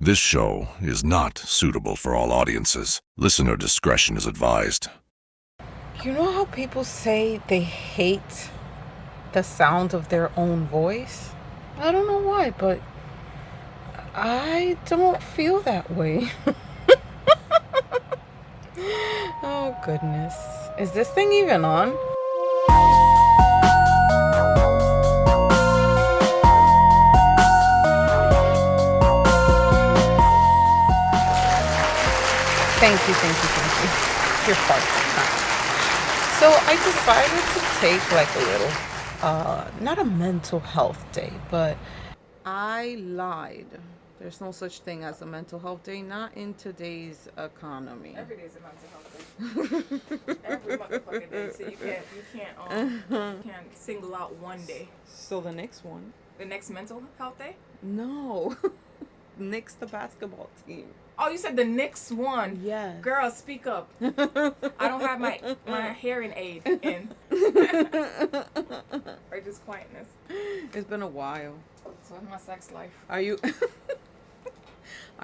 This show is not suitable for all audiences. Listener discretion is advised. You know how people say they hate the sound of their own voice? I don't know why, but I don't feel that way. Oh, goodness. Is this thing even on? Thank you. You're part of it. So I decided to take like a little, not a mental health day, but I lied. There's no such thing as a mental health day, not in today's economy. Every day is a mental health day. Every motherfucking day. So you can't single out one day. So the next one. The next mental health day? No. Knicks the basketball team. Oh, you said the next one. Yes. Girl, speak up. I don't have my hearing aid in. Or just quietness. It's been a while. So what's my sex life? Are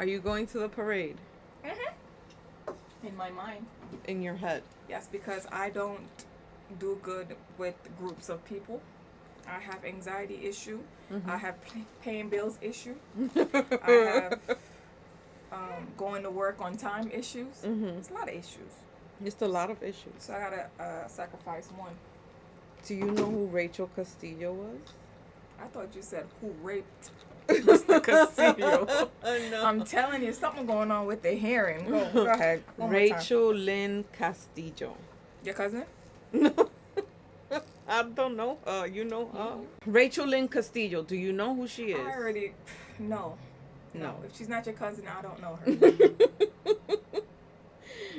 you going to the parade? Mm-hmm. In my mind. In your head? Yes, because I don't do good with groups of people. I have anxiety issue. Mm-hmm. I have paying bills issue. I have going to work on time issues. Mm-hmm. It's a lot of issues. It's a lot of issues. So I gotta sacrifice one. Do you know who Rachel Castillo was? I thought you said who raped Mr. Castillo. No. I'm telling you, something going on with the hearing. Go ahead. Rachel Lynn Castillo. Your cousin? No. I don't know. You know her. Rachel Lynn Castillo. Do you know who she is? I already... No. If she's not your cousin, I don't know her.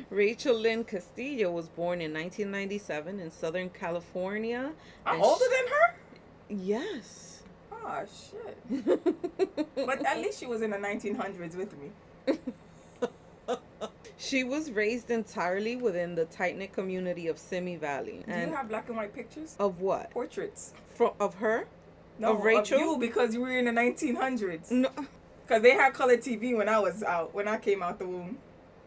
Rachel Lynn Castillo was born in 1997 in Southern California. I'm older than her? Yes. Oh, shit. But at least she was in the 1900s with me. She was raised entirely within the tight-knit community of Simi Valley. Do you have black and white pictures? Of what? Portraits. Of her? No, of Rachel? Of you, because you were in the 1900s. No. Because they had color TV when I came out the womb.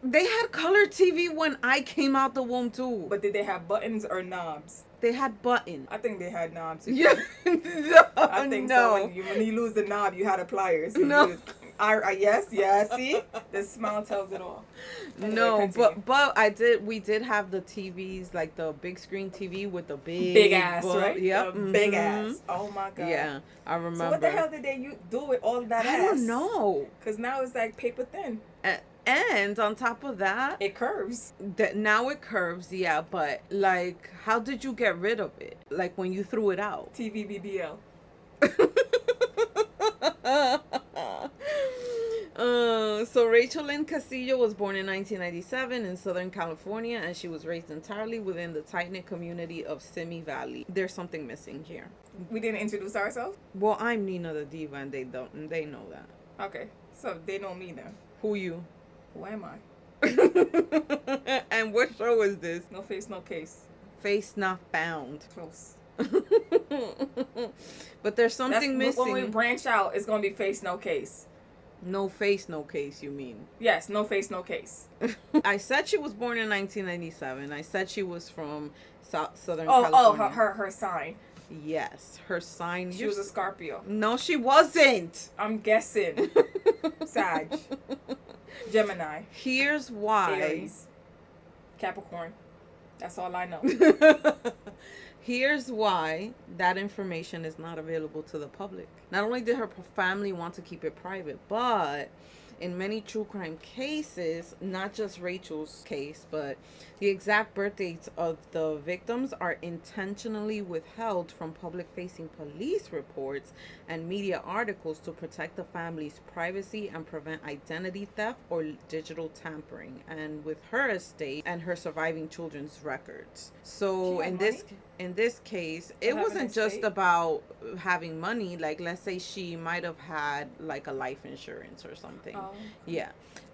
They had color TV when I came out the womb too. But did they have buttons or knobs? They had buttons. I think they had knobs. Yeah. No, I think so. When you lose the knob, you had a pliers. No. Yes. See, the smile tells it all. Anyway, no, continue. but we did have the TVs, like the big screen TV with the big ass, right? Yep. Big ass. Oh my god. Yeah, I remember. So what the hell did they do with all that ass? I don't know. Because now it's like paper thin. And on top of that, it curves. Now it curves, yeah. But like, how did you get rid of it? Like when you threw it out? TVBBL. So Rachel Lynn Castillo was born in 1997 in Southern California, and she was raised entirely within the tight-knit community of Simi Valley. There's something missing here. We didn't introduce ourselves? Well, I'm Nina the Diva, and they know that. Okay, so they know me then. Who you? Who am I? And what show is this? No face, no case. Face not found. Close. But there's something missing. When we branch out, it's going to be face, no case. No face, no case, you mean? Yes, no face, no case. I said she was born in 1997. I said she was from Southern California. Oh, her sign. Yes, her sign. She was a Scorpio. No, she wasn't. I'm guessing. Sag. Gemini. Here's why. Aries. Capricorn. That's all I know. Here's why that information is not available to the public. Not only did her family want to keep it private, but in many true crime cases, not just Rachel's case, but the exact birth dates of the victims are intentionally withheld from public-facing police reports and media articles to protect the family's privacy and prevent identity theft or digital tampering, and with her estate and her surviving children's records. So in this case, it wasn't just about having money. Like, let's say she might have had like a life insurance or something. Oh. Yeah.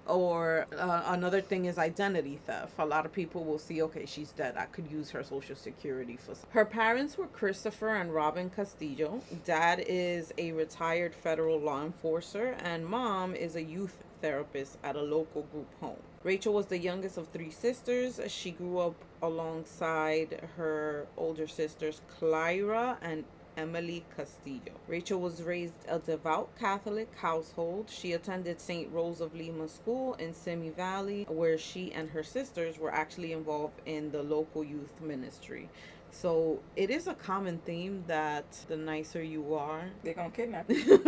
Or another thing is identity theft. A lot of people will see, okay, she's dead. I could use her social security for something. Her parents were Christopher and Robin Castillo. Dad is a retired federal law enforcer, and mom is a youth therapist at a local group home. Rachel was the youngest of 3 sisters. She grew up alongside her older sisters, Clyra and Emily Castillo. Rachel was raised a devout Catholic household. She attended St. Rose of Lima School in Simi Valley, where she and her sisters were actually involved in the local youth ministry. So it is a common theme that the nicer you are, they're gonna kidnap you.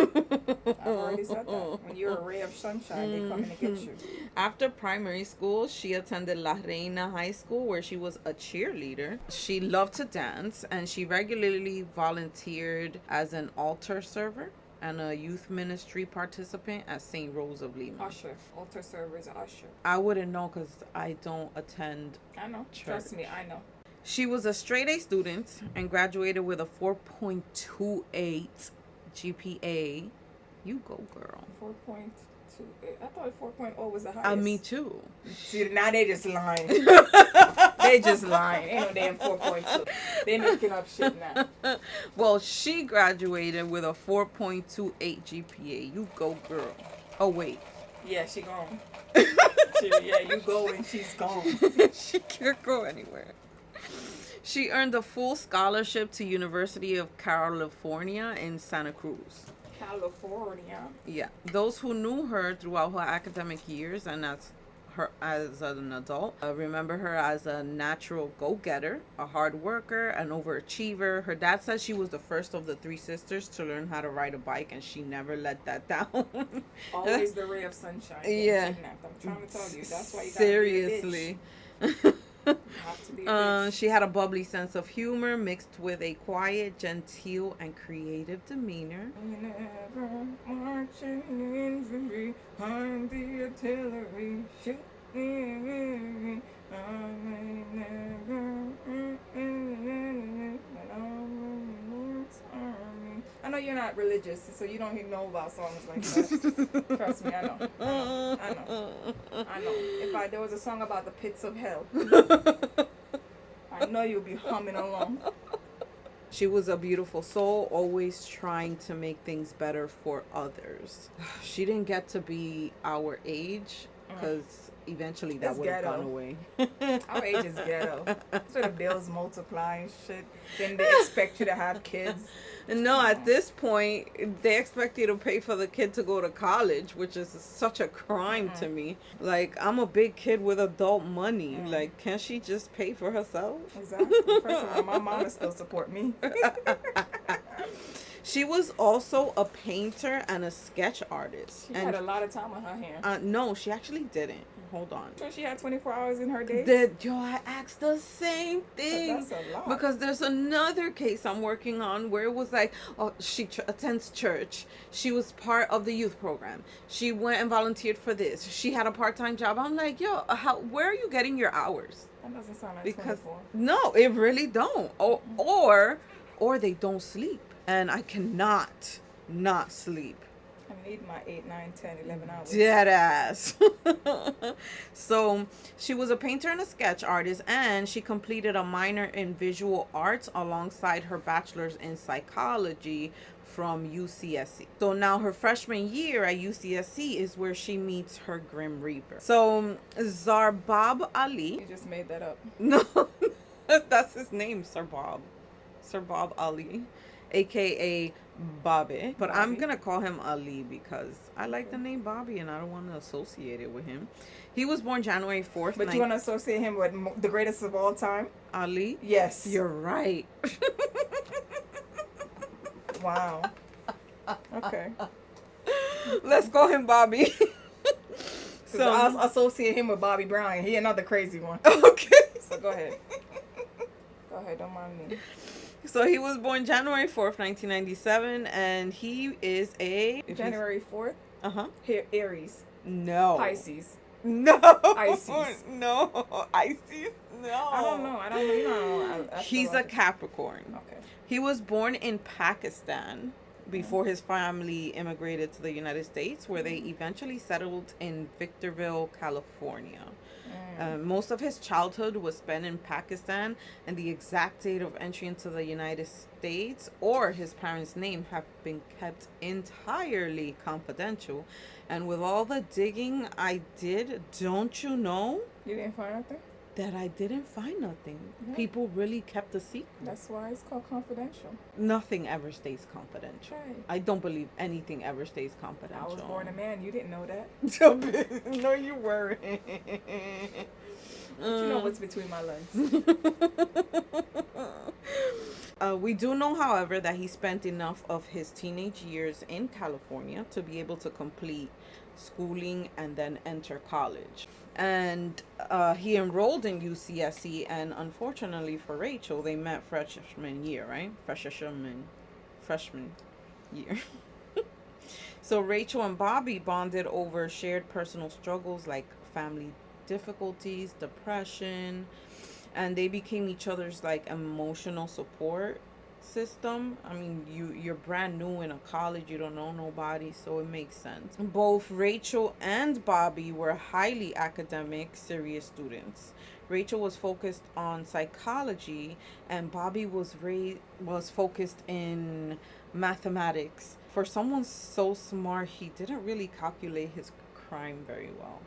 I've already said that. When you're a ray of sunshine, they coming to get you. After primary school, she attended La Reina High School, where she was a cheerleader. She loved to dance, and she regularly volunteered as an altar server and a youth ministry participant at St. Rose of Lima. Usher. Altar server is an usher. I wouldn't know because I don't attend I know. church. Trust me, I know. She was a straight A student and graduated with a 4.28 GPA. You go, girl. 4.28. I thought 4.0 was the highest. Me too. See, now they just lying. They just lying. Ain't no damn 4.2. They making up shit now. Well, she graduated with a 4.28 GPA. You go, girl. Oh, wait. Yeah, she gone. Yeah, you go and she's gone. She can't go anywhere. She earned a full scholarship to University of California in Santa Cruz. California. Yeah. Those who knew her throughout her academic years and as an adult remember her as a natural go-getter, a hard worker, an overachiever. Her dad says she was the first of the 3 sisters to learn how to ride a bike, and she never let that down. Always the ray of sunshine. Yeah. Kidnapped. I'm trying to tell you. That's why you gotta Seriously. be a bitch. You have to be a bitch. She had a bubbly sense of humor mixed with a quiet, genteel, and creative demeanor. Never marching in behind the artillery. Shooting. I know you're not religious, so you don't even know about songs like that. Trust me, I know. I know. If there was a song about the pits of hell, I know you'll be humming along. She was a beautiful soul, always trying to make things better for others. She didn't get to be our age because eventually that would have gone away. Our age is ghetto. That's where the bills multiply and shit. Then they expect you to have kids. No, at this point, they expect you to pay for the kid to go to college, which is such a crime to me. Like, I'm a big kid with adult money. Like, can't she just pay for herself? Exactly. First of all, my mama still support me. She was also a painter and a sketch artist. She had a lot of time on her hands. No, she actually didn't. Hold on. So she had 24 hours in her day? I asked the same thing. That's a lot. Because there's another case I'm working on where it was like, oh, she attends church. She was part of the youth program. She went and volunteered for this. She had a part-time job. I'm like, yo, where are you getting your hours? That doesn't sound like 24. No, it really don't. Or they don't sleep. And I cannot not sleep. I need my 8, 9, 10, 11 hours. Dead ass. So she was a painter and a sketch artist, and she completed a minor in visual arts alongside her bachelor's in psychology from UCSC. So now her freshman year at UCSC is where she meets her Grim Reaper. So Zarbab Ali. You just made that up. No, that's his name, Zarbab. Zarbab Ali, aka Bobby. But I'm going to call him Ali because I like the name Bobby and I don't want to associate it with him. He was born January 4th. But you want to associate him with the greatest of all time? Ali? Yes. You're right. Wow. Okay. Let's call him Bobby. So I'll associate him with Bobby Brown. He another crazy one. Okay. So go ahead. Go ahead. Don't mind me. So he was born January 4th, 1997, and he is a... January 4th? Uh-huh. Aries. No. Pisces. No. Pisces. No. Pisces. No. I don't know. You don't know. He's a Capricorn. Okay. He was born in Pakistan before his family immigrated to the United States, where they eventually settled in Victorville, California. Most of his childhood was spent in Pakistan, and the exact date of entry into the United States or his parents' name have been kept entirely confidential. And with all the digging I did, don't you know You didn't find nothing? that I didn't find nothing? Yeah. People really kept a secret. That's why it's called confidential. Nothing ever stays confidential. Right. I don't believe anything ever stays I confidential. was born a man. You didn't know that. No, you weren't. But you know what's between my legs. We do know, however, that he spent enough of his teenage years in California to be able to complete schooling and then enter college. And he enrolled in UCSC, and unfortunately for Rachel, they met freshman year, right? Freshman year. So Rachel and Bobby bonded over shared personal struggles like family difficulties, depression, and they became each other's like emotional support system. I mean, you're brand new in a college, you don't know nobody, so it makes sense. Both Rachel and Bobby were highly academic, serious students. Rachel was focused on psychology, and Bobby was focused in mathematics. For someone so smart, he didn't really calculate his crime very well.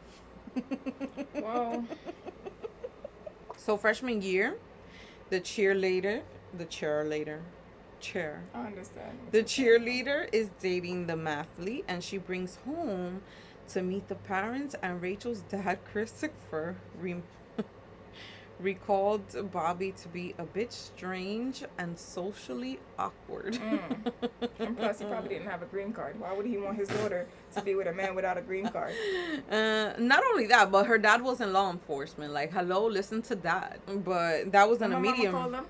Well, So freshman year, the cheerleader, I understand. the cheerleader is dating the mathlete, and she brings home to meet the parents, and Rachel's dad, Christopher, recalled Bobby to be a bit strange and socially awkward. And plus, he probably didn't have a green card. Why would he want his daughter to be with a man without a green card? Not only that, but her dad was in law enforcement. Like, hello, listen to dad. But that was in a What my medium. mama call them?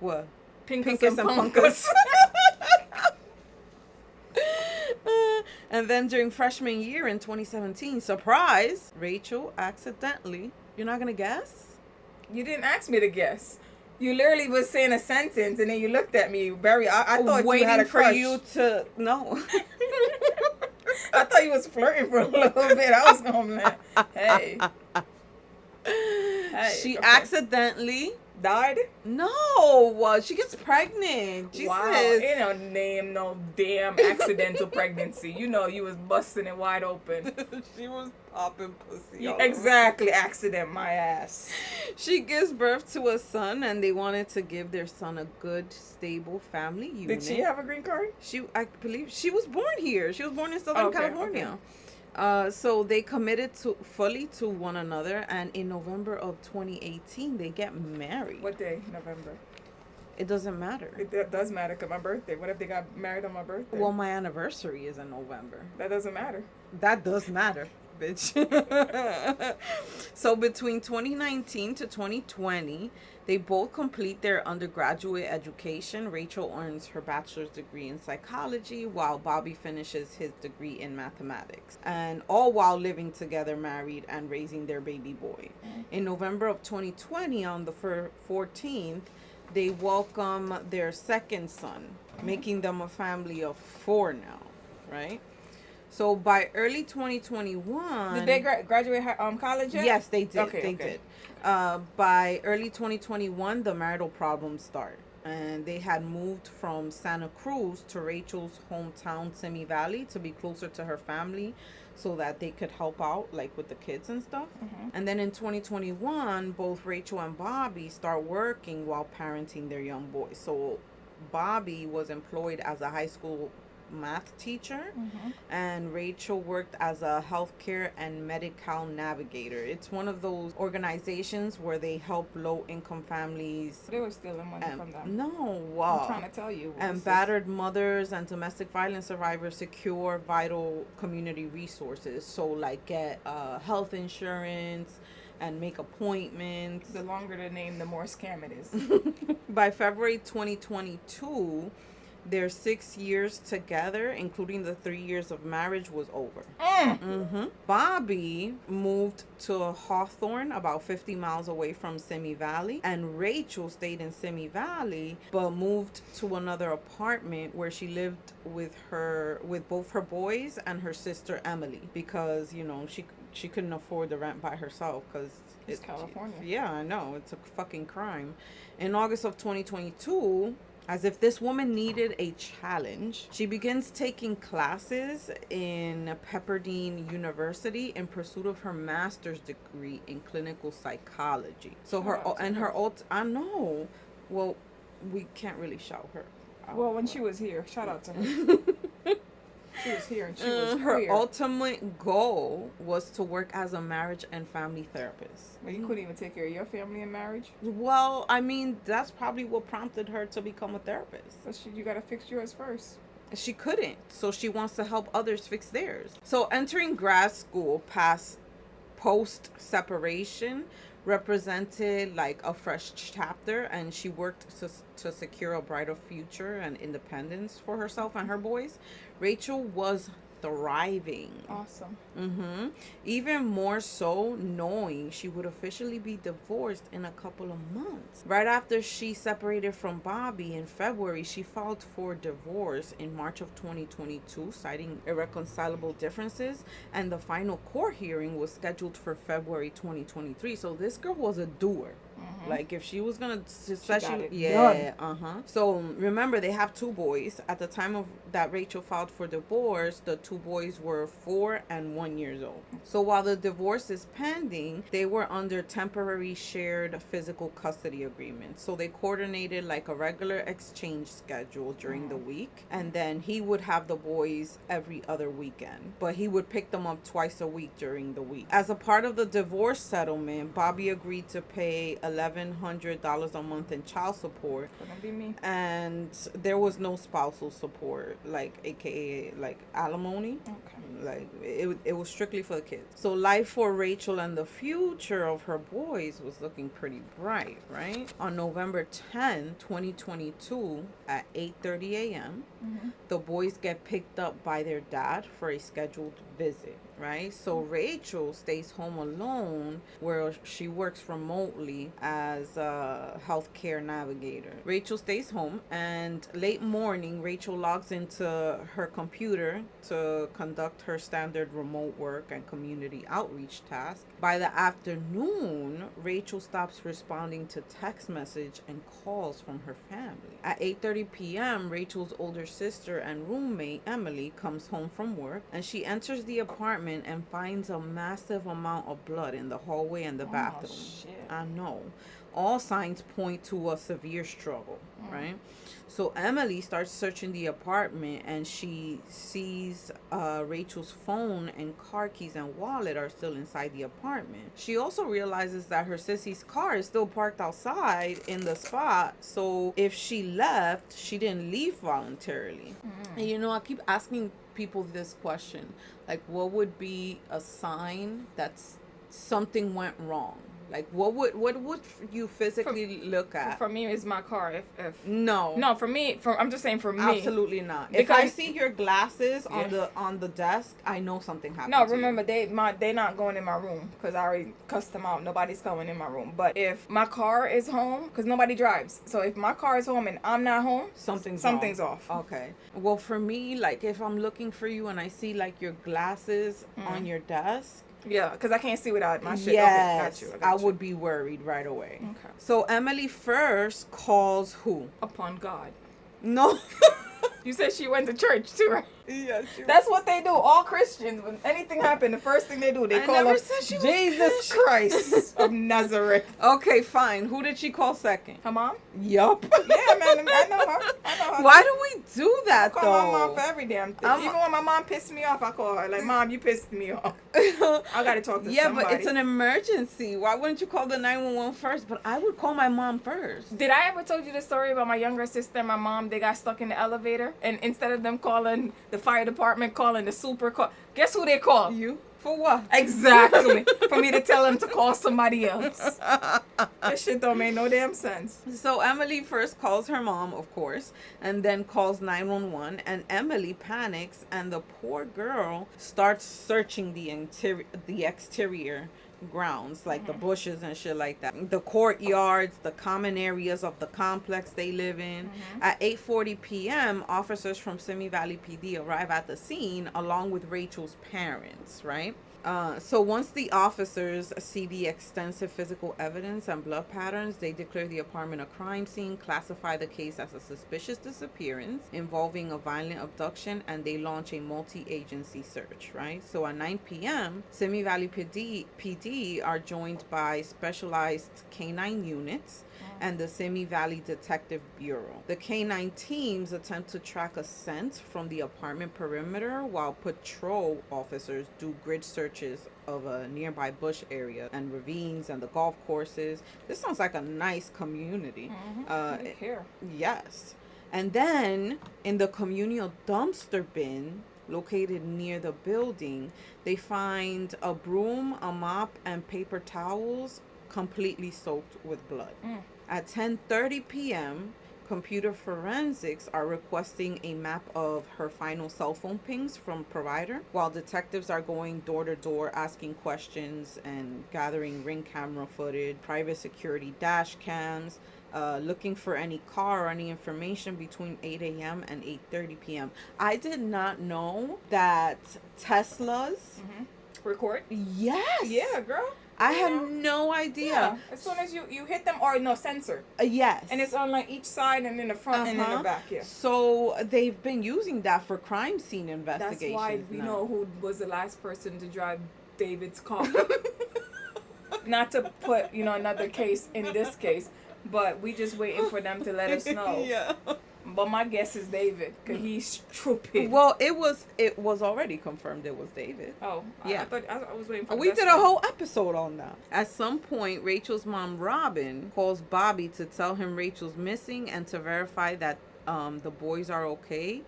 What? Pinkus and punkus. And then during freshman year in 2017, surprise, Rachel accidentally, you're not gonna guess? You didn't ask me to guess. You literally was saying a sentence and then you looked at me very. I thought waiting you had a crush. for you to no. I thought you was flirting for a little bit. I was going, hey. She okay. accidentally Died? no. She gets pregnant. Jesus. Wow. Ain't no name, no damn accidental pregnancy. You know you was busting it wide open. She was popping pussy. You all over. exactly. Accident my ass. She gives birth to a son, and they wanted to give their son a good, stable family unit. Did she have a green card? I believe she was born here. She was born in Southern Okay, California. okay. So they committed fully to one another, and in November of 2018, they get married. What day? November. It doesn't matter. It does matter because my birthday. What if they got married on my birthday? Well, my anniversary is in November. That doesn't matter. That does matter, bitch. So between 2019 to 2020, they both complete their undergraduate education. Rachel earns her bachelor's degree in psychology, while Bobby finishes his degree in mathematics. And all while living together, married, and raising their baby boy. In November of 2020, on the 14th, they welcome their second son, making them a family of 4 now, right? So by early 2021... Did they graduate college yet? Yes, they did. Okay, they okay. did. By early 2021, the marital problems start. And they had moved from Santa Cruz to Rachel's hometown, Simi Valley, to be closer to her family so that they could help out, like, with the kids and stuff. Mm-hmm. And then in 2021, both Rachel and Bobby start working while parenting their young boys. So Bobby was employed as a high school math teacher, and Rachel worked as a healthcare and medical navigator. It's one of those organizations where they help low-income families. They were stealing money from them. No, I'm trying to tell you. and battered mothers and domestic violence survivors secure vital community resources. So, like, get health insurance and make appointments. The longer the name, the more scam it is. By February 2022, Their 6 years together, including the 3 years of marriage, was over. Bobby moved to Hawthorne, about 50 miles away from Simi Valley, and Rachel stayed in Simi Valley, but moved to another apartment where she lived with both her boys and her sister Emily, because she couldn't afford the rent by herself because it's California. Yeah, I know, it's a fucking crime. In August of 2022, as if this woman needed a challenge, she begins taking classes in Pepperdine University in pursuit of her master's degree in clinical psychology. So I know. Well, we can't really shout her out. Well, when she was here, shout out to her. She was here and she was her queer. ultimate goal was to work as a marriage and family therapist. But you couldn't even take care of your family in marriage? Well, I mean, that's probably what prompted her to become a therapist. But you gotta fix yours first. She couldn't, so she wants to help others fix theirs. So entering grad school post-separation represented like a fresh chapter, and she worked to secure a brighter future and independence for herself and her boys. Rachel was thriving. Awesome. Even more so knowing she would officially be divorced in a couple of months. Right after she separated from Bobby in February, she filed for divorce in March of 2022, citing irreconcilable differences, and the final court hearing was scheduled for February 2023. So this girl was a doer. Like, if she was gonna So remember, they have 2 boys. At the time of that Rachel filed for divorce, the 2 boys were 4 and 1 years old. So while the divorce is pending, they were under temporary shared physical custody agreements. So they coordinated like a regular exchange schedule during the week, and then he would have the boys every other weekend, but he would pick them up twice a week during the week. As a part of the divorce settlement, Bobby agreed to pay $1,100 a month in child support. Couldn't be me. And there was no spousal support, like aka like alimony. Okay. Like it was strictly for the kids. So life for Rachel and the future of her boys was looking pretty bright, right? On November 10, 2022 at 8:30 a.m., the boys get picked up by their dad for a scheduled visit, right? So Rachel stays home alone, where she works remotely as a healthcare navigator. Rachel stays home, and late morning, Rachel logs into her computer to conduct her standard remote work and community outreach task. By the afternoon, Rachel stops responding to text message and calls from her family. At 8:30 p.m., Rachel's older sister and roommate, Emily, comes home from work, and she enters the apartment and finds a massive amount of blood in the hallway and the bathroom. Shit. I know. All signs point to a severe struggle, right? So Emily starts searching the apartment, and she sees Rachel's phone and car keys and wallet are still inside the apartment. She also realizes that her sissy's car is still parked outside in the spot. So if she left, she didn't leave voluntarily. And I keep asking people this question, like, what would be a sign that something went wrong? Like, what would you physically look at? For me, it's my car. If no, for me, I'm just saying for me, absolutely not. If I see your glasses on the desk, I know something happened. No, remember they not going in my room because I already cussed them out. Nobody's coming in my room. But if my car is home, because nobody drives, so if my car is home and I'm not home, something's off. Okay. Well, for me, like, if I'm looking for you and I see like your glasses on your desk. Yeah, because I can't see without my shit. Yes, Okay, I would be worried right away. Okay. So Emily first calls who? Upon God. No. You said she went to church too, right? Yeah. That's what they do. All Christians, when anything happens, the first thing they do, they call up Jesus Christ of Nazareth. Okay, fine. Who did she call second? Her mom? Yup. Yeah, man. I know her. Why do we do that, I call my mom for every damn thing. Even when my mom pissed me off, I call her. Like, Mom, you pissed me off. I got to talk to somebody. Yeah, but it's an emergency. Why wouldn't you call the 911 first? But I would call my mom first. Did I ever told you the story about my younger sister and my mom? They got stuck in the elevator, and instead of them calling the fire department, calling the super guess who they call? You. For what? Exactly. For me to tell him to call somebody else. That shit don't make no damn sense. So Emily first calls her mom, of course, and then calls 911. And Emily panics, and the poor girl starts searching the exterior grounds, like the bushes and shit like that, the courtyards, the common areas of the complex they live in. At 8:40 p.m., officers from Simi Valley PD arrive at the scene along with Rachel's parents, right? So once the officers see the extensive physical evidence and blood patterns, they declare the apartment a crime scene, classify the case as a suspicious disappearance involving a violent abduction, and they launch a multi-agency search, right? So at 9 p.m., Simi Valley PD are joined by specialized canine units and the Simi Valley Detective Bureau. The canine teams attempt to track a scent from the apartment perimeter while patrol officers do grid searches of a nearby bush area and ravines and the golf courses. This sounds like a nice community. Here. Yes. And then in the communal dumpster bin located near the building, they find a broom, a mop, and paper towels completely soaked with blood. At 10:30 p.m., computer forensics are requesting a map of her final cell phone pings from provider, while detectives are going door to door asking questions and gathering ring camera footage, private security dash cams, looking for any car or any information between 8 a.m. and 8:30 p.m. I did not know that Teslas Record? Yes. Yeah, girl. I had no idea. Yeah. As soon as you hit them, or no, sensor. Yes. And it's on like each side and in the front and in the back, yeah. So they've been using that for crime scene investigations. That's why we know who was the last person to drive David's car. Not to put, another case in this case, but we just waiting for them to let us know. Yeah. But my guess is David, because he's stupid. Well, it was already confirmed it was David. Oh, yeah. I was waiting for. We did a whole episode on that. At some point, Rachel's mom, Robin, calls Bobby to tell him Rachel's missing and to verify that the boys are okay.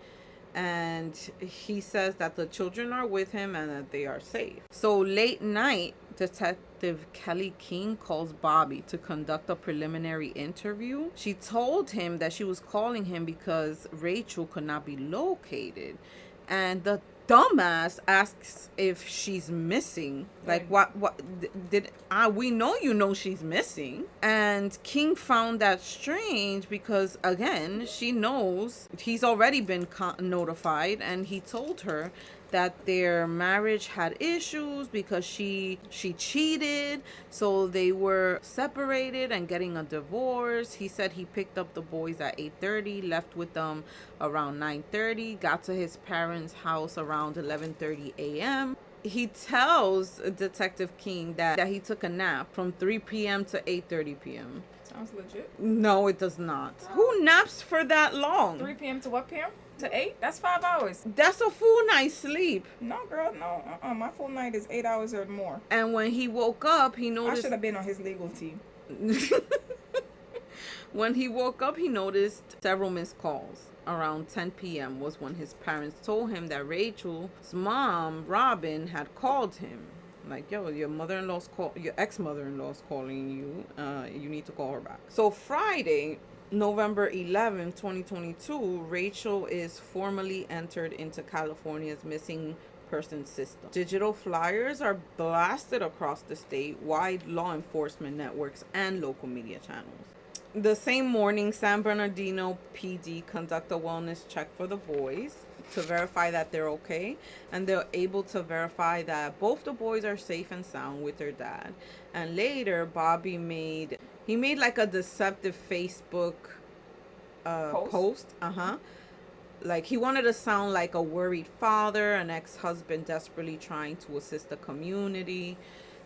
And he says that the children are with him and that they are safe. So late night, Detective Kelly King calls Bobby to conduct a preliminary interview. She told him that she was calling him because Rachel could not be located. And the dumbass asks if she's missing. Like, what did we know she's missing. And King found that strange because, again, she knows he's already been notified, and he told her that their marriage had issues because she cheated, so they were separated and getting a divorce. He said he picked up the boys at 8:30, left with them around 9:30, got to his parents' house around 11:30 a.m. He tells Detective King that he took a nap from 3 p.m. to 8:30 p.m. Sounds legit. No, it does not. Who naps for that long? 3 p.m. to what p.m.? To 8? That's 5 hours. That's a full night's sleep. No, girl, no. My full night is 8 hours or more. And when he woke up, he noticed... I should have been on his legal team. When he woke up, he noticed several missed calls. Around 10 p.m. was when his parents told him that Rachel's mom, Robin, had called him. Like, yo, your ex-mother-in-law's calling you. You need to call her back. So Friday, November 11, 2022, Rachel is formally entered into California's missing person system. Digital flyers are blasted across the state-wide law enforcement networks and local media channels. The same morning, San Bernardino PD conduct a wellness check for the boys to verify that they're okay, and they're able to verify that both the boys are safe and sound with their dad. And later, Bobby made like a deceptive Facebook post. Like, he wanted to sound like a worried father, an ex-husband desperately trying to assist the community.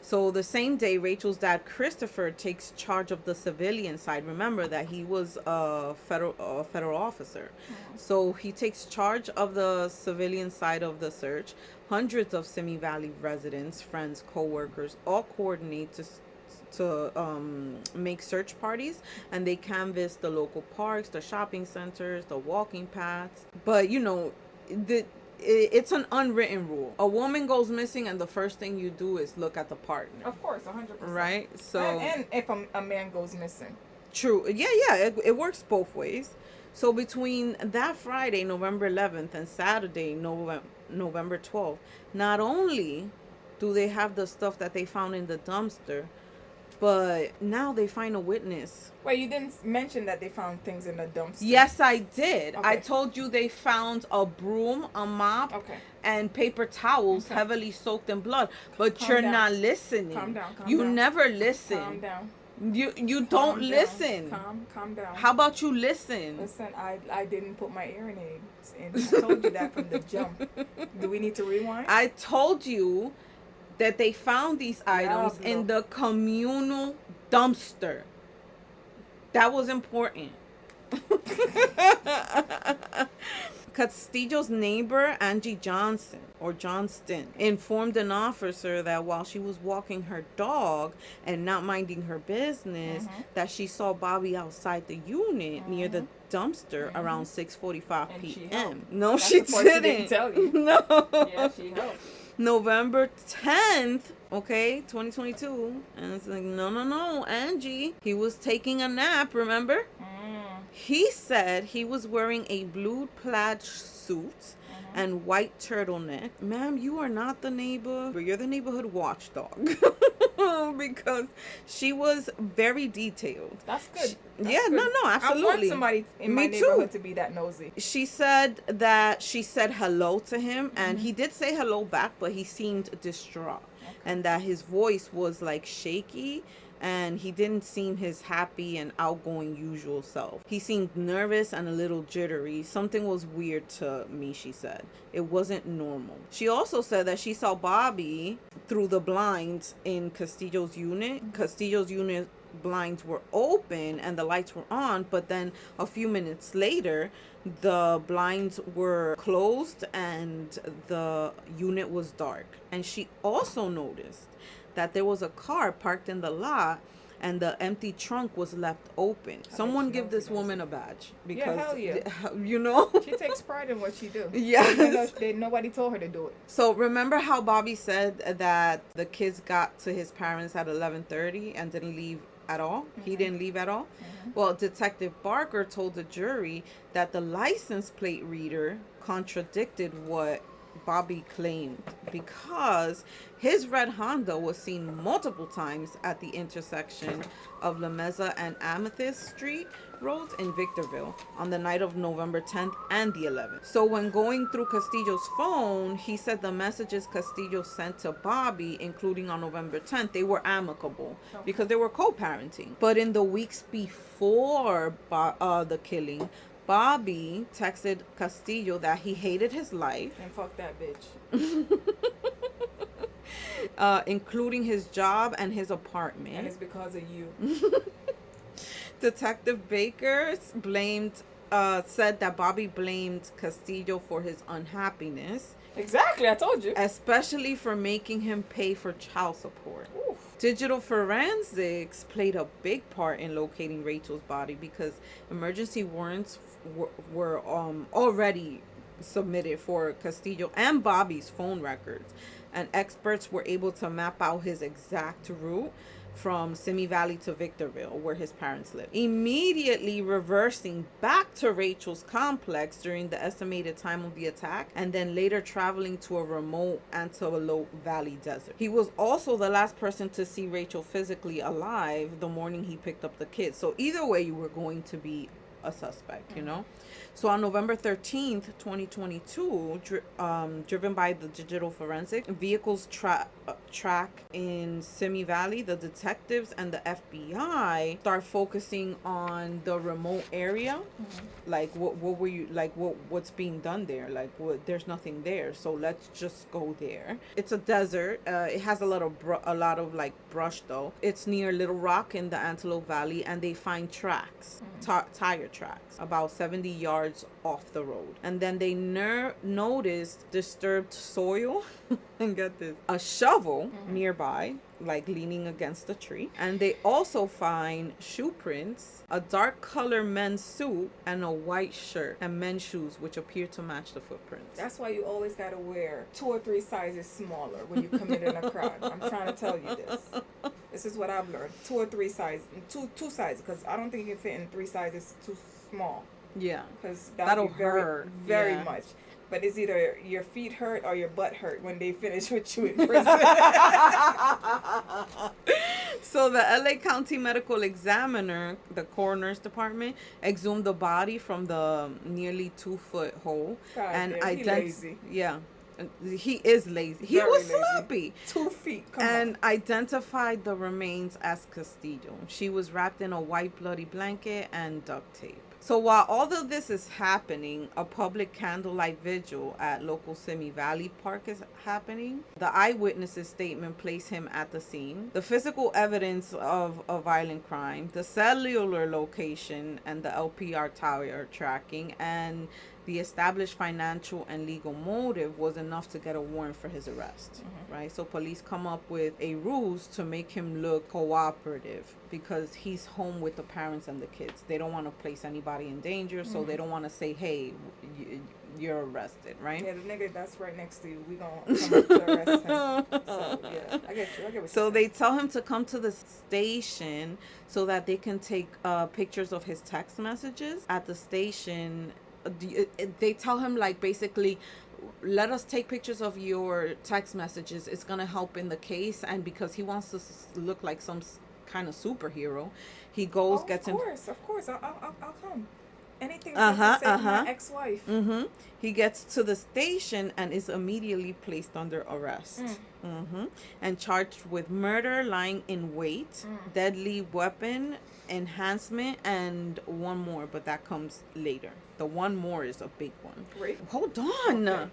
So the same day, Rachel's dad, Christopher, takes charge of the civilian side. Remember that he was a federal officer. So he takes charge of the civilian side of the search. Hundreds of Simi Valley residents, friends, co-workers all coordinate to make search parties, and they canvass the local parks, the shopping centers, the walking paths. But it's an unwritten rule. A woman goes missing, and the first thing you do is look at the partner. Of course, 100%. Right? So and if a man goes missing. true. Yeah. It works both ways. So between that Friday, November 11th, and Saturday, November 12th, not only do they have the stuff that they found in the dumpster, but now they find a witness. Wait, you didn't mention that they found things in the dumpster. Yes, I did. Okay. I told you they found a broom, a mop, Okay. and paper towels Okay. heavily soaked in blood. But Calm you're down. not listening. Calm down. You down. never listen. Calm down. You Calm don't down. listen. Calm down. How about you listen? Listen, I didn't put my hearing aids in. I told you that from the jump. Do we need to rewind? I told you that they found these items in the communal dumpster. That was important. Castillo's neighbor, Angie Johnston, informed an officer that while she was walking her dog and not minding her business, that she saw Bobby outside the unit near the dumpster around 6:45 And she p.m. helped. No, That's she the part she didn't. didn't tell you. No. Yeah, she helped. November 10th, okay, 2022. And it's like, no, Angie. He was taking a nap, remember? He said he was wearing a blue plaid suit and white turtleneck. Ma'am, you are not the neighbor, but you're the neighborhood watchdog. Because she was very detailed. That's good. That's yeah, good. no, absolutely. I want somebody in my Me neighborhood too. to be that nosy. She said that she said hello to him, and he did say hello back, but he seemed distraught. Okay. And that his voice was like shaky, and he didn't seem his happy and outgoing usual self. He seemed nervous and a little jittery. Something was weird to me, she said. It wasn't normal. She also said that she saw Bobby through the blinds in Castillo's unit. Castillo's unit blinds were open and the lights were on, but then a few minutes later the blinds were closed and the unit was dark. And she also noticed that there was a car parked in the lot and the empty trunk was left open. Someone give this woman a badge, because hell yeah. you know. She takes pride in what she do. Yes. Even though nobody told her to do it. So remember how Bobby said that the kids got to his parents at 11:30 and didn't leave at all? He didn't leave at all? Well, Detective Barker told the jury that the license plate reader contradicted what Bobby claimed, because his red Honda was seen multiple times at the intersection of La Mesa and Amethyst Street roads in Victorville on the night of November 10th and the 11th. So when going through Castillo's phone, he said the messages Castillo sent to Bobby, including on November 10th, they were amicable because they were co-parenting. But in the weeks before the killing, Bobby texted Castillo that he hated his life. And fuck that bitch. Including his job and his apartment. And it's because of you. Detective Baker said that Bobby blamed Castillo for his unhappiness. Exactly, I told you. Especially for making him pay for child support. Oof. Digital forensics played a big part in locating Rachel's body, because emergency warrants were already submitted for Castillo and Bobby's phone records, and experts were able to map out his exact route from Simi Valley to Victorville, where his parents lived, immediately reversing back to Rachel's complex during the estimated time of the attack, and then later traveling to a remote Antelope Valley desert. He was also the last person to see Rachel physically alive the morning he picked up the kids. So either way, you were going to be a suspect, you know? So on November 13th, 2022, driven by the digital forensic, vehicles track in Simi Valley, the detectives and the FBI start focusing on the remote area. Like, what were you, like, what's being done there? Like, there's nothing there, so let's just go there. It's a desert. It has a lot of like brush though. It's near Little Rock in the Antelope Valley, and they find tracks. tire tracks about 70 yards off the road. And then they noticed disturbed soil and get this, a shovel nearby, like leaning against a tree. And they also find shoe prints, a dark color men's suit, and a white shirt and men's shoes, which appear to match the footprints. That's why you always gotta wear 2 or 3 sizes smaller when you commit in a crime. I'm trying to tell you this. This is what I've learned. 2 or 3 sizes, two sizes, because I don't think you can fit in 3 sizes too small. Yeah, because that'll be very, hurt very yeah. much. But it's either your feet hurt or your butt hurt when they finish with you in prison. So the LA County Medical Examiner, the coroner's department, exhumed the body from the nearly 2-foot hole. God and damn, he lazy. Yeah. He is lazy. He Very was lazy. sloppy. 2 feet. And identified the remains as Castillo. She was wrapped in a white bloody blanket and duct tape. So while all of this is happening, a public candlelight vigil at local Simi Valley Park is happening. The eyewitness's statement placed him at the scene. The physical evidence of a violent crime, the cellular location and the LPR tower tracking, and the established financial and legal motive was enough to get a warrant for his arrest, right? So police come up with a ruse to make him look cooperative because he's home with the parents and the kids. They don't want to place anybody in danger, so they don't want to say, hey, you're arrested, right? Yeah, the nigga that's right next to you, we gonna come up to arrest him. So, yeah, I get you. So they tell him to come to the station so that they can take pictures of his text messages at the station. They tell him, like, basically, let us take pictures of your text messages. It's gonna help in the case. And because he wants to look like some kind of superhero, he goes, gets him. Of course, I'll come. Anything to save my ex-wife. He gets to the station and is immediately placed under arrest. And charged with murder, lying in wait, deadly weapon enhancement, and one more, but that comes later. The one more is a big one. Great. Hold on. Okay.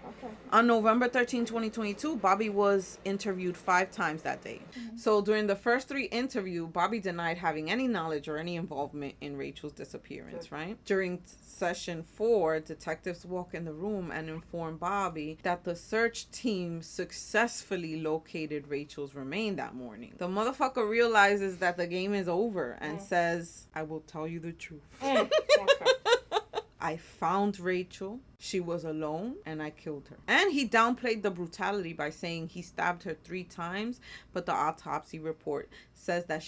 On November 13, 2022, Bobby was interviewed 5 times that day. So during the first 3 interviews, Bobby denied having any knowledge or any involvement in Rachel's disappearance, right? During session 4, detectives walk in the room and inform Bobby that the search team successfully located Rachel's remains that morning. The motherfucker realizes that the game is over and says, I will tell you the truth. I found Rachel. She was alone and I killed her. And he downplayed the brutality by saying he stabbed her 3 times, but the autopsy report says that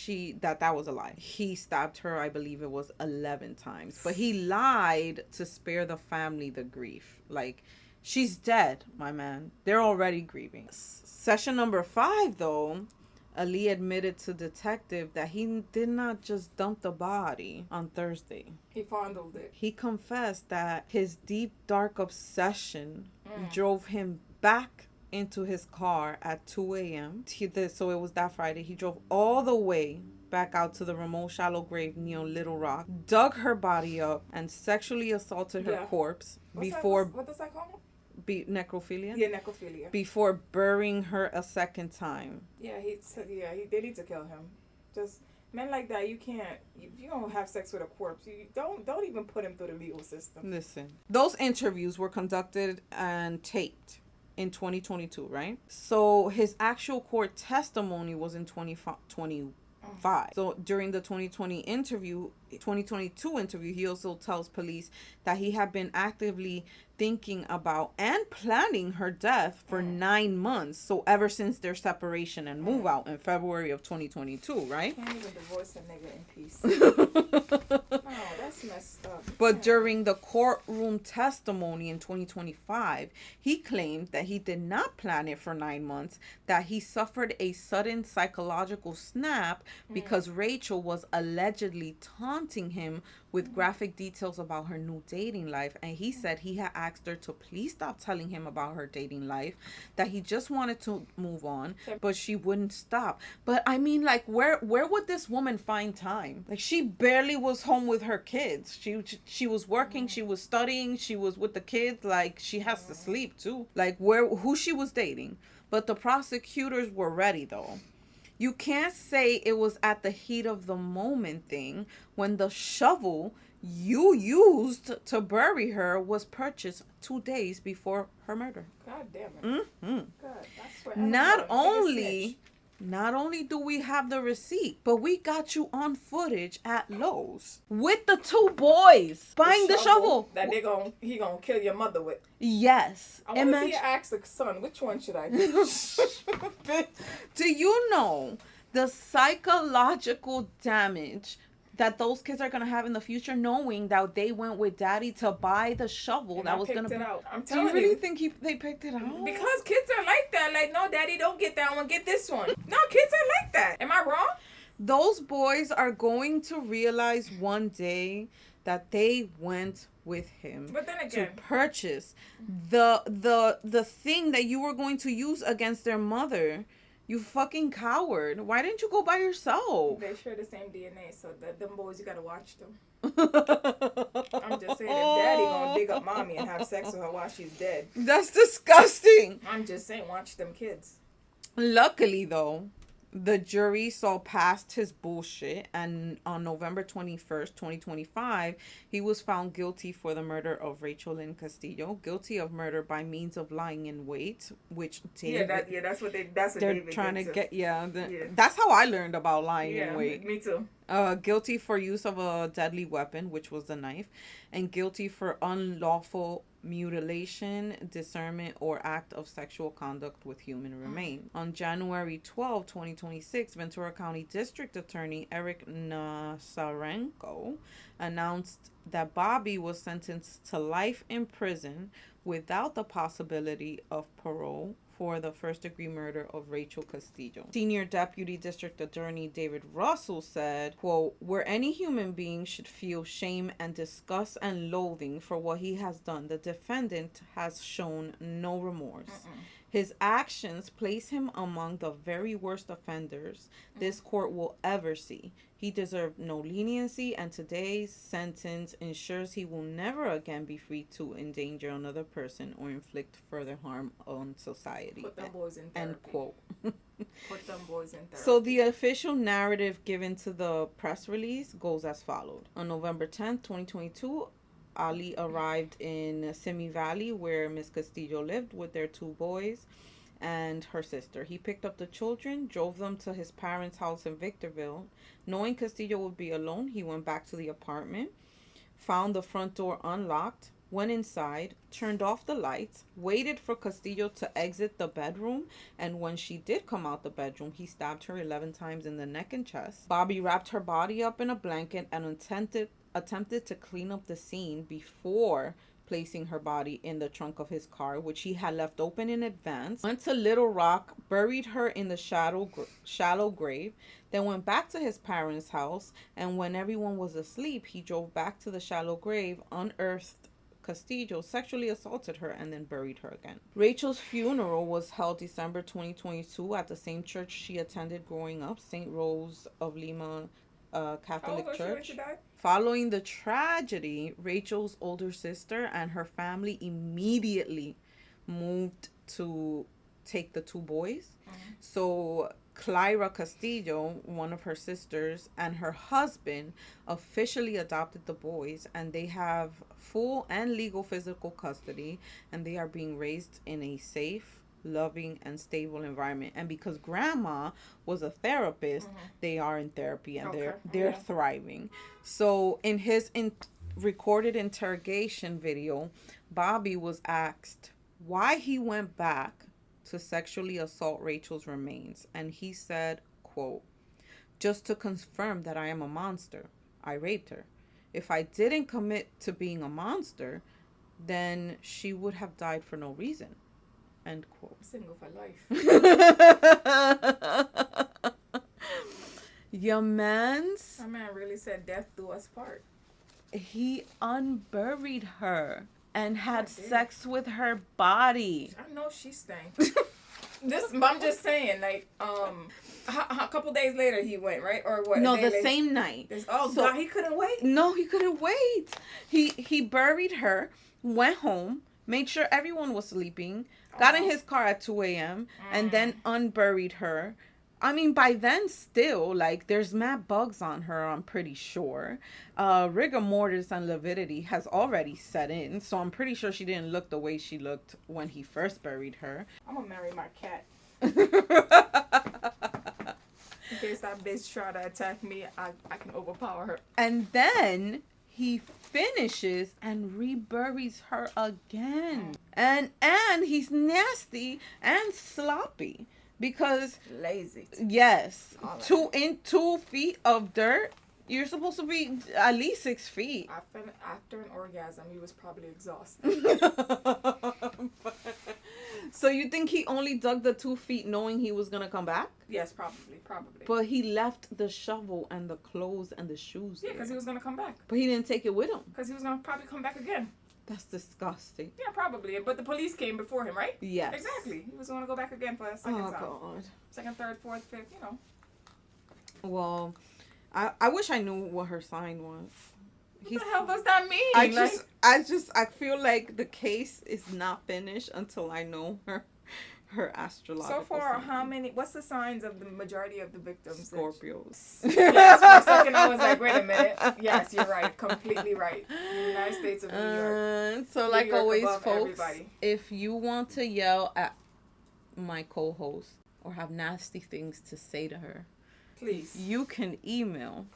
was a lie. He stabbed her, I believe it was 11 times. But he lied to spare the family the grief. Like, she's dead, my man. They're already grieving. Session number 5, though, Ali admitted to detective that he did not just dump the body on Thursday. He fondled it. He confessed that his deep, dark obsession drove him back into his car at 2 a.m. So it was that Friday. He drove all the way back out to the remote shallow grave near Little Rock, dug her body up, and sexually assaulted her corpse What does that call? Necrophilia? Yeah, necrophilia. Before burying her a second time. Yeah, they need to kill him. Just men like that, you can't. You don't have sex with a corpse. You don't even put him through the legal system. Listen, those interviews were conducted and taped in 2022, right? So his actual court testimony was in 2025. So during the 2022 interview, he also tells police that he had been actively thinking about and planning her death for 9 months. So ever since their separation and move out in February of 2022, right? Can't even divorce a nigga in peace. Oh, that's messed up. But during the courtroom testimony in 2025, he claimed that he did not plan it for 9 months, that he suffered a sudden psychological snap because Rachel was allegedly taunting him with graphic details about her new dating life. And he said he had asked her to please stop telling him about her dating life, that he just wanted to move on, but she wouldn't stop. But I mean, like, where would this woman find time? Like, she barely was home with her kids. She was working, she was studying, she was with the kids. Like, she has to sleep too. Like, who she was dating. But the prosecutors were ready, though. You can't say it was at the heat of the moment thing when the shovel you used to bury her was purchased 2 days before her murder. God damn it. Mm-hmm. God, I swear. Not only do we have the receipt, but we got you on footage at Lowe's with the 2 boys buying the shovel that he gonna kill your mother with. Yes. I want to see you ask the son, which one should I do? Do you know the psychological damage that those kids are gonna have in the future, knowing that they went with daddy to buy the shovel and that I was picked gonna it out. I'm Do telling you really think they picked it out? Because kids are like that. Like, no, daddy, don't get that one. Get this one. No, kids are like that. Am I wrong? Those boys are going to realize one day that they went with him But then again, to purchase the thing that you were going to use against their mother. You fucking coward. Why didn't you go by yourself? They share the same DNA, so them boys, you gotta watch them. I'm just saying, if daddy gonna dig up mommy and have sex with her while she's dead. That's disgusting. I'm just saying, watch them kids. Luckily, though, the jury saw past his bullshit, and on November 21st, 2025, he was found guilty for the murder of Rachel Castillo, guilty of murder by means of lying in wait, which David, that's what they're David trying to get. That's how I learned about lying in wait. Me too. Guilty for use of a deadly weapon, which was the knife, and guilty for unlawful mutilation, discernment, or act of sexual conduct with human remains. On January 12, 2026, Ventura County District Attorney Eric Nazarenko announced that Bobby was sentenced to life in prison without the possibility of parole for the first-degree murder of Rachel Castillo. Senior Deputy District Attorney David Russell said, quote, "Where any human being should feel shame and disgust and loathing for what he has done, the defendant has shown no remorse. His actions place him among the very worst offenders this court will ever see. He deserved no leniency, and today's sentence ensures he will never again be free to endanger another person or inflict further harm on society." Put them boys in therapy. End quote. Put them boys in therapy. So the official narrative given to the press release goes as followed. On November 10th, 2022, Ali arrived in Simi Valley, where Miss Castillo lived with their 2 boys and her sister. He picked up the children, drove them to his parents' house in Victorville. Knowing Castillo would be alone, he went back to the apartment, found the front door unlocked, went inside, turned off the lights, waited for Castillo to exit the bedroom, and when she did come out the bedroom, he stabbed her 11 times in the neck and chest. Bobby wrapped her body up in a blanket and attempted to clean up the scene before placing her body in the trunk of his car, which he had left open in advance. Went to Little Rock, buried her in the shallow grave, then went back to his parents' house, and when everyone was asleep, he drove back to the shallow grave, unearthed Castillo, sexually assaulted her, and then buried her again. Rachel's funeral was held December 2022 at the same church she attended growing up, St. Rose of Lima Catholic Church. Following the tragedy, Rachel's older sister and her family immediately moved to take the 2 boys. So Clyra Castillo, one of her sisters, and her husband officially adopted the boys, and they have full and legal physical custody, and they are being raised in a safe, loving, and stable environment. And because grandma was a therapist, they are in therapy, and they're thriving. So in his recorded interrogation video, Bobby was asked why he went back to sexually assault Rachel's remains, and he said, quote, "Just to confirm that I am a monster. I raped her. If I didn't commit to being a monster, then she would have died for no reason." End quote. Single for life. Your man's... My man really said death do us part. He unburied her and had sex with her body. I know she stank. I'm just saying, like, a couple days later he went, right? Or what? No, the same night. God, he couldn't wait? No, he couldn't wait. He buried her, went home, made sure everyone was sleeping, got in his car at 2 a.m., and then unburied her I mean, by then, still, like, there's mad bugs on her, I'm pretty sure. Rigor mortis and lividity has already set in, so I'm pretty sure she didn't look the way she looked when he first buried her. I'm gonna marry my cat. In case that bitch try to attack me, I can overpower her. And then he finishes and reburies her again. And he's nasty and sloppy. Because Lazy. yes, All that. 2 feet of dirt. You're supposed to be at least 6 feet. After an orgasm, he was probably exhausted. So you think he only dug the 2 feet knowing he was gonna come back? Yes, probably. But he left the shovel and the clothes and the shoes. Yeah, because he was gonna come back. But he didn't take it with him. Because he was gonna probably come back again. That's disgusting. Yeah, probably. But the police came before him, right? Yes. Exactly. He was gonna go back again for a second time. God. Second, third, fourth, fifth. You know. Well, I wish I knew what her sign was. What the hell does that mean? I feel like the case is not finished until I know her astrological So far, sign. what's the signs of the majority of the victims? Scorpios. Yes, for a second I was like, wait a minute. Yes, you're right. Completely right. United States of New York. So New like York always, above folks, everybody. if you want to yell at my co-host or have nasty things to say to her, Please. you can email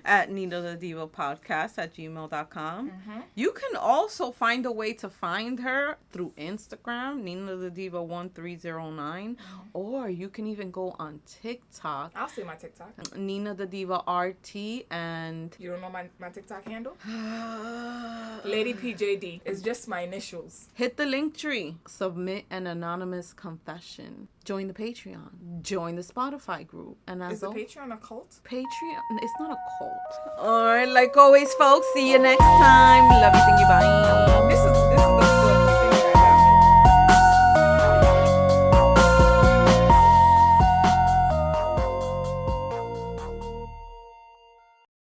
at ninadadiva.podcast@gmail.com. You can also find a way to find her through Instagram, ninadadiva1309, or you can even go on TikTok, I'll say my TikTok. Nina the Diva RT, and You don't know my TikTok handle? Lady PJD. It's just my initials. hit the link tree. Submit an anonymous confession. Join the Patreon. Join the Spotify group. And as Is the always, Patreon a cult? Patreon, it's not a cult. All right, like always, folks. See you next time. Love you, thank you, bye. This is the thing.